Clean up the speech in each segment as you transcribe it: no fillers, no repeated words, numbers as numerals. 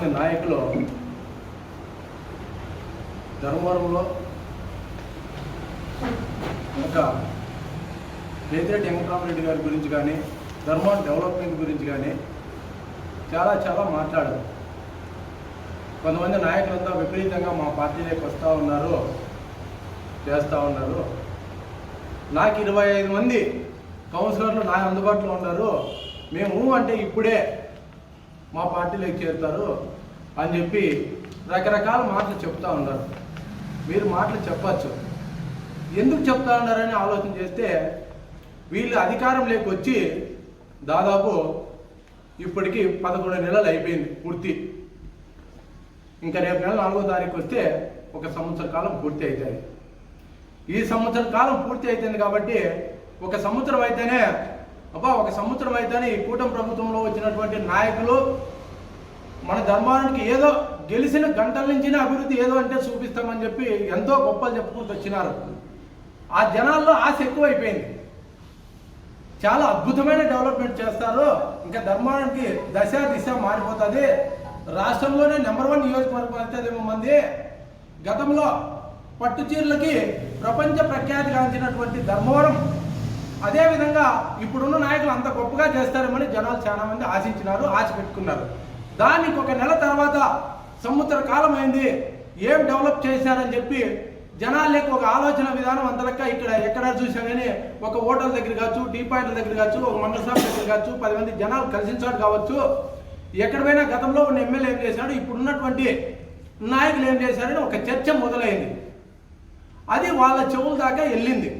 కొంతమంది నాయకులు ధర్మవరంలో ఒక కేతిరెడ్డి వెంకటరామరెడ్డి గారి గురించి కానీ ధర్మవరం డెవలప్మెంట్ గురించి కానీ చాలా మాట్లాడారు. కొంతమంది నాయకులంతా విపరీతంగా మా పార్టీలోకి వస్తూ ఉన్నారు, చేస్తూ ఉన్నారు. నాకు 25 మంది కౌన్సిలర్లు నా అందుబాటులో ఉన్నారు, మేము అంటే ఇప్పుడే మా పార్టీలోకి చేరుతారు అని చెప్పి రకరకాల మాటలు చెప్తూ ఉన్నారు. మీరు మాటలు చెప్పచ్చు, ఎందుకు చెప్తా ఉన్నారని ఆలోచన చేస్తే వీళ్ళు అధికారంలోకి వచ్చి దాదాపు ఇప్పటికి 11 నెలలు అయిపోయింది పూర్తి. ఇంకా రేపు నెల 4వ తారీఖు వస్తే 1 సంవత్సర కాలం పూర్తి అవుతుంది. ఈ సంవత్సర కాలం పూర్తి అవుతుంది కాబట్టి 1 సంవత్సరం అయితేనే 1 సంవత్సరం అయితేనే ఈ కూటమి ప్రభుత్వంలో వచ్చినటువంటి నాయకులు మన ధర్మానికి ఏదో గెలిచిన గంటల నుంచి అభివృద్ధి ఏదో అంటే చూపిస్తామని చెప్పి ఎంతో గొప్పలు చెప్పుకుంటూ వచ్చినారు. ఆ జనాల్లో ఆశ ఎక్కువైపోయింది. చాలా అద్భుతమైన డెవలప్మెంట్ చేస్తారు, ఇంకా ధర్మానికి దిశ మారిపోతుంది, రాష్ట్రంలోనే నెంబర్ 1 నియోజకవర్గం అవుతుందేమో మంది. గతంలో పట్టు చీరలకి ప్రపంచ ప్రఖ్యాతి గాంచినటువంటి ధర్మవరం అదేవిధంగా ఇప్పుడున్న నాయకులు అంత గొప్పగా చేస్తారేమని జనాలు చాలా మంది ఆశించినారు, ఆశ పెట్టుకున్నారు. దానికి 1 నెల తర్వాత సంవత్సర కాలం అయింది, ఏం డెవలప్ చేశారని చెప్పి జనాలకు ఒక ఆలోచన విధానం అంతలక్క ఇక్కడ ఎక్కడ చూసా కానీ ఒక హోటల్ దగ్గర కావచ్చు, టీ పాయింట్ల దగ్గర కావచ్చు, ఒక మండల సభ దగ్గర కావచ్చు, 10 మంది జనాలు కలిసించాడు కావచ్చు, ఎక్కడ పోయినా గతంలో ఉన్న ఎమ్మెల్యే ఏం చేశాడు, ఇప్పుడున్నటువంటి నాయకులు ఏం చేశారని ఒక చర్చ మొదలైంది. అది వాళ్ళ చెవుల దాకా వెళ్ళింది.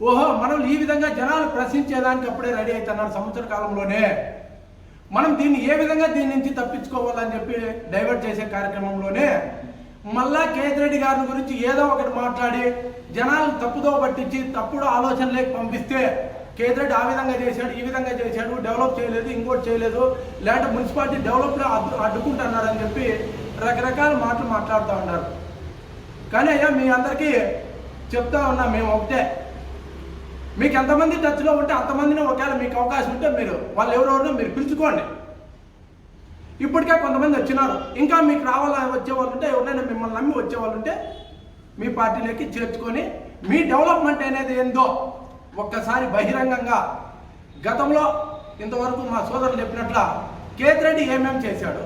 ఓహో, మనం ఈ విధంగా జనాలు ప్రశ్నించేదానికి అప్పుడే రెడీ అవుతున్నారు. సంవత్సర కాలంలోనే మనం దీన్ని ఏ విధంగా దీని నుంచి తప్పించుకోవాలని చెప్పి డైవర్ట్ చేసే కార్యక్రమంలోనే మళ్ళా కేతిరెడ్డి గారి గురించి ఏదో ఒకటి మాట్లాడి జనాలను తప్పుదో పట్టించి తప్పుడు ఆలోచనలేకి పంపిస్తే కేతిరెడ్డి ఆ విధంగా చేశాడు, ఈ విధంగా చేశాడు, డెవలప్ చేయలేదు, ఇంకోటి చేయలేదు, లేదంటే మున్సిపాలిటీ డెవలప్లో అడ్డుకుంటున్నారని చెప్పి రకరకాల మాటలు మాట్లాడుతూ ఉన్నారు. కానీ అయ్యా మీ అందరికీ చెప్తా ఉన్నా, మేము ఒకటే, మీకు ఎంతమంది టచ్లో ఉంటే అంతమందిని ఒకవేళ మీకు అవకాశం ఉంటే మీరు వాళ్ళు ఎవరెవరినో మీరు పిలుచుకోండి. ఇప్పటికే కొంతమంది వచ్చినారు, ఇంకా మీకు వచ్చేవాళ్ళు ఉంటే ఎవరైనా మిమ్మల్ని నమ్మి వచ్చేవాళ్ళు ఉంటే మీ పార్టీలోకి చేర్చుకొని మీ డెవలప్మెంట్ అనేది ఏందో ఒక్కసారి బహిరంగంగా గతంలో ఇంతవరకు మా సోదరులు చెప్పినట్ల కేతిరెడ్డి ఏమేం చేశాడు,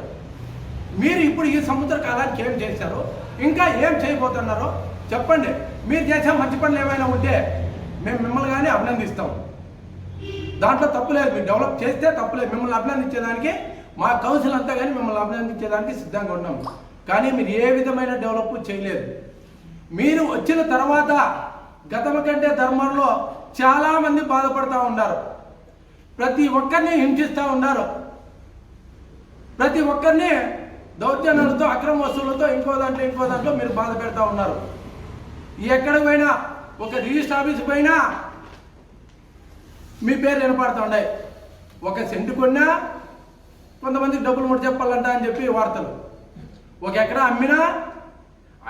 మీరు ఇప్పుడు ఈ సంవత్సర కాలానికి ఏం చేశారు, ఇంకా ఏం చేయబోతున్నారో చెప్పండి. మీరు చేసే మంచి పనులు ఏమైనా ఉంటే మేము మిమ్మల్ని కానీ అభినందిస్తాం, దాంట్లో తప్పులేదు. మీరు డెవలప్ చేస్తే తప్పులేదు, మిమ్మల్ని అభినందించేదానికి మా కౌన్సిల్ అంతా కానీ మిమ్మల్ని అభినందించేదానికి సిద్ధంగా ఉన్నాం. కానీ మీరు ఏ విధమైన డెవలప్ చేయలేదు. మీరు వచ్చిన తర్వాత గతం కంటే ధర్మంలో చాలామంది బాధపడుతూ ఉన్నారు, ప్రతి ఒక్కరిని హింసిస్తూ ఉన్నారు, ప్రతి ఒక్కరిని దౌర్జన్యాలతో అక్రమ వస్తువులతో ఇంకో దాంట్లో మీరు బాధ పెడతా ఉన్నారు. ఎక్కడికి పోయినా ఒక రిజిస్టర్ ఆఫీస్కి పోయినా మీ పేరు వినపడుతూ ఉన్నాయి. 1 సెంటు కొన్నా కొంతమందికి డబ్బులు ముడి చెప్పాలంట అని చెప్పి వార్తలు, 1 ఎకరా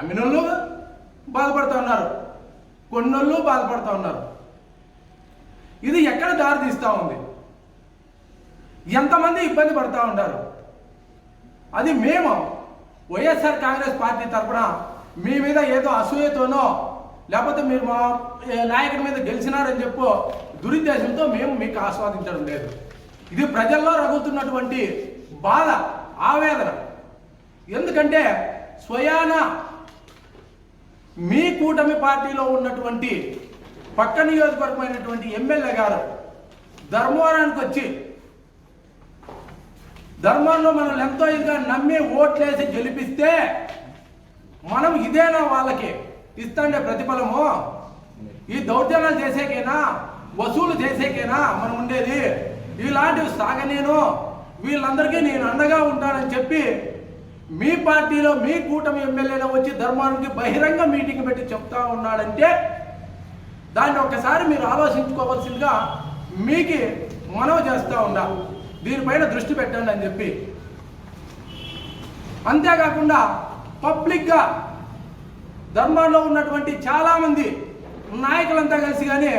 అమ్మినోళ్ళు బాధపడుతూ ఉన్నారు, కొన్నోళ్ళు బాధపడుతూ ఉన్నారు. ఇది ఎక్కడ దారి తీస్తూ ఉంది, ఎంతమంది ఇబ్బంది పడుతూ ఉంటారు. అది మేము వైఎస్ఆర్ కాంగ్రెస్ పార్టీ తరఫున మీ మీద ఏదో అసూయతోనో లేకపోతే మీరు మా నాయకుడి మీద గెలిచినారని చెప్పో దురుద్దేశంతో మేము మీకు ఆస్వాదించడం లేదు. ఇది ప్రజల్లో రగులుతున్నటువంటి బాధ, ఆవేదన. ఎందుకంటే స్వయాన మీ కూటమి పార్టీలో ఉన్నటువంటి పక్క నియోజకవర్గమైనటువంటి ఎమ్మెల్యే గారు ధర్మవరానికి వచ్చి ధర్మంలో మనల్ని ఎంతో ఇదిగా నమ్మి ఓట్లేసి గెలిపిస్తే మనం ఇదేనా వాళ్ళకి ఇస్తాండే ప్రతిఫలము? ఈ దౌర్జన్యాలు చేసేకేనా, వసూలు చేసేకేనా మనం ఉండేది? ఇలాంటివి సాగనేను, వీళ్ళందరికీ నేను అండగా ఉంటానని చెప్పి మీ పార్టీలో మీ కూటమి ఎమ్మెల్యేలో వచ్చి ధర్మానికి బహిరంగ మీటింగ్ పెట్టి చెప్తా ఉన్నాడంటే దాన్ని ఒకసారి మీరు ఆలోచించుకోవాల్సిందిగా మీకు మనవి చేస్తూ ఉన్నా. దీనిపైన దృష్టి పెట్టండి అని చెప్పి. అంతేకాకుండా పబ్లిక్గా ధర్మాల్లో ఉన్నటువంటి చాలామంది నాయకులంతా కలిసి కానీ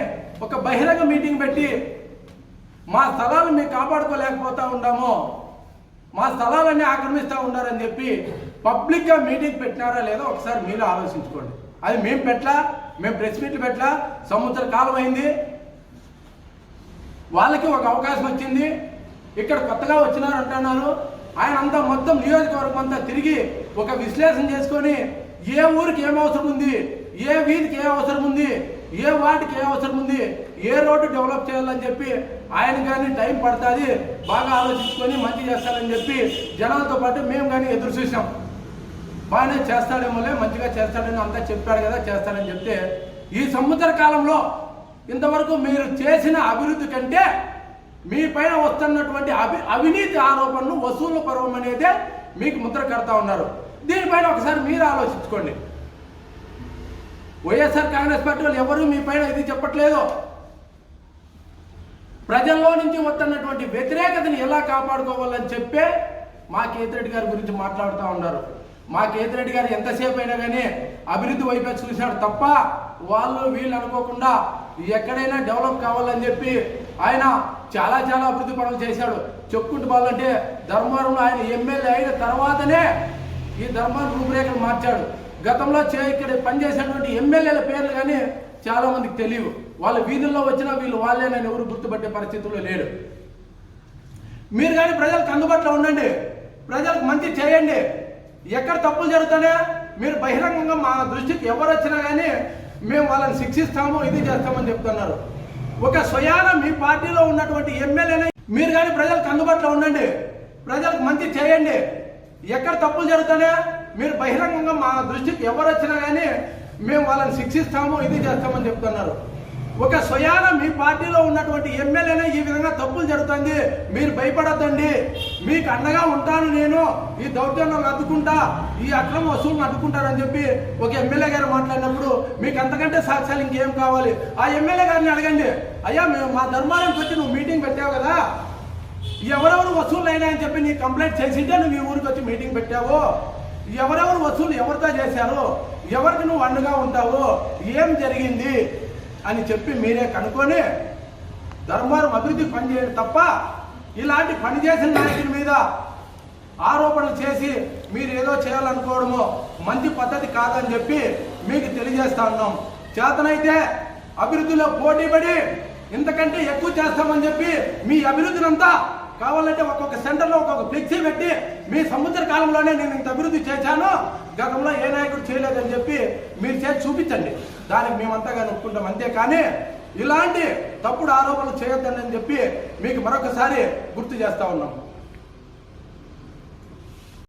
ఒక బహిరంగ మీటింగ్ పెట్టి మా స్థలాలను మేము కాపాడుకోలేకపోతా ఉన్నాము, మా స్థలాలన్నీ ఆక్రమిస్తూ ఉన్నారని చెప్పి పబ్లిక్గా మీటింగ్ పెట్టినారా లేదో ఒకసారి మీరు ఆలోచించుకోండి. అది మేము పెట్టలా, మేము ప్రెస్ మీట్లు పెట్టలా, సంవత్సర కాలం అయింది. వాళ్ళకి ఒక అవకాశం వచ్చింది, ఇక్కడ కొత్తగా వచ్చినారు అంటున్నారు. ఆయన అంతా మొత్తం నియోజకవర్గం అంతా తిరిగి ఒక విశ్లేషణ చేసుకొని ఏ ఊరికి ఏం అవసరం ఉంది, ఏ వీధికి ఏ అవసరం ఉంది, ఏ వార్డుకి ఏ అవసరం ఉంది, ఏ రోడ్డు డెవలప్ చేయాలని చెప్పి ఆయన కానీ టైం పడుతుంది, బాగా ఆలోచించుకొని మంచి చేస్తారని చెప్పి జనాలతో పాటు మేము కానీ ఎదురు చూసాం. బాగానే చేస్తాడేమోలే, మంచిగా చేస్తాడని అంతా చెప్పాడు కదా, చేస్తాడని చెప్తే ఈ సంవత్సర కాలంలో ఇంతవరకు మీరు చేసిన అభివృద్ధి కంటే మీ పైన వస్తున్నటువంటి అవినీతి ఆరోపణలు వసూళ్ల పర్వం అనేదే మీకు ముద్ర కడతా ఉన్నారు. దీనిపైన ఒకసారి మీరు ఆలోచించుకోండి. వైఎస్ఆర్ కాంగ్రెస్ పార్టీ వాళ్ళు ఎవరు మీ పైన ఇది చెప్పట్లేదు. ప్రజల్లో నుంచి వస్తున్నటువంటి వ్యతిరేకతని ఎలా కాపాడుకోవాలని చెప్పే మా కేతిరెడ్డి గారి గురించి మాట్లాడుతూ ఉన్నారు. మా కేతిరెడ్డి గారు ఎంతసేపు అయినా కానీ అభివృద్ధి వైపే చూశాడు తప్ప వాళ్ళు వీళ్ళు అనుకోకుండా ఎక్కడైనా డెవలప్ కావాలని చెప్పి ఆయన చాలా చాలా అభివృద్ధి పనులు చేశాడు. చెప్పుకుంటూ పోవాలంటే ధర్మవరంలో ఆయన ఎమ్మెల్యే అయిన తర్వాతనే ఈ ధర్మవరం రూపురేఖలు మార్చాడు. గతంలో ఇక్కడ పనిచేసినటువంటి ఎమ్మెల్యేల పేర్లు కానీ చాలా మందికి తెలియవు. వాళ్ళ వీధుల్లో వచ్చినా వీళ్ళు వాళ్ళేనని ఎవరు గుర్తుపట్టే పరిస్థితుల్లో లేడు. మీరు కానీ ప్రజలకు అందుబాటులో ఉండండి, ప్రజలకు మంచి చేయండి. ఎక్కడ తప్పులు జరుగుతానే మీరు బహిరంగంగా మా దృష్టికి ఎవరు వచ్చినా కానీ మేము వాళ్ళని శిక్షిస్తాము, ఇది చేస్తామని చెప్తున్నారు. ఒక స్వయాన మీ పార్టీలో ఉన్నటువంటి ఎమ్మెల్యేనే మీరు కానీ ప్రజలకు అందుబాటులో ఉండండి, ప్రజలకు మంచి చేయండి. ఎక్కడ తప్పులు జరుగుతానే మీరు బహిరంగంగా మా దృష్టికి ఎవరు వచ్చినా కానీ మేము వాళ్ళని శిక్షిస్తాము, ఇది చేస్తామని చెప్తున్నారు. ఒక స్వయాన మీ పార్టీలో ఉన్నటువంటి ఎమ్మెల్యేనే ఈ విధంగా తప్పులు జరుగుతుంది, మీరు భయపడద్దండి, మీకు అండగా ఉంటాను, నేను ఈ దౌర్జన్యం అడ్డుకుంటా, ఈ అక్రమ వసూలను అడ్డుకుంటారని చెప్పి ఒక ఎమ్మెల్యే గారు మాట్లాడినప్పుడు మీకు అంతకంటే సాక్ష్యాలు ఇంకేం కావాలి? ఆ ఎమ్మెల్యే గారిని అడగండి, అయ్యా మేము మా ధర్మానికి వచ్చి నువ్వు మీటింగ్ పెట్టావు కదా, ఎవరెవరు వసూలు అయినాయని చెప్పి నీ కంప్లైంట్ చేసింటే నువ్వు ఈ ఊరికి వచ్చి మీటింగ్ పెట్టావు, ఎవరెవరు వసూలు ఎవరితో చేశారు, ఎవరికి నువ్వు అండగా ఉంటావు, ఏం జరిగింది అని చెప్పి మీరే కనుక్కొని ధర్మవరం అభివృద్ధి పనిచేయండి తప్ప ఇలాంటి పనిచేసిన నాయకుల మీద ఆరోపణలు చేసి మీరు ఏదో చేయాలనుకోవడము మంచి పద్ధతి కాదని చెప్పి మీకు తెలియజేస్తా ఉన్నాం. చేతనైతే అభివృద్ధిలో పోటీపడి ఇంతకంటే ఎక్కువ చేస్తామని చెప్పి మీ అభివృద్ధిని అంతా కావాలంటే ఒక్కొక్క సెంటర్లో ఒక్కొక్క ఫ్లెక్సీ పెట్టి మీ సంవత్సర కాలంలోనే నేను ఇంత అభివృద్ధి చేశాను, గతంలో ఏ నాయకుడు చేయలేదని చెప్పి మీరు చేసి చూపించండి, దానికి మేమంతగా ఒప్పుకుంటాం. అంతేకాని ఇలాంటి తప్పుడు ఆరోపణలు చేయొద్దని చెప్పి మీకు మరొకసారి గుర్తు చేస్తా ఉన్నాం.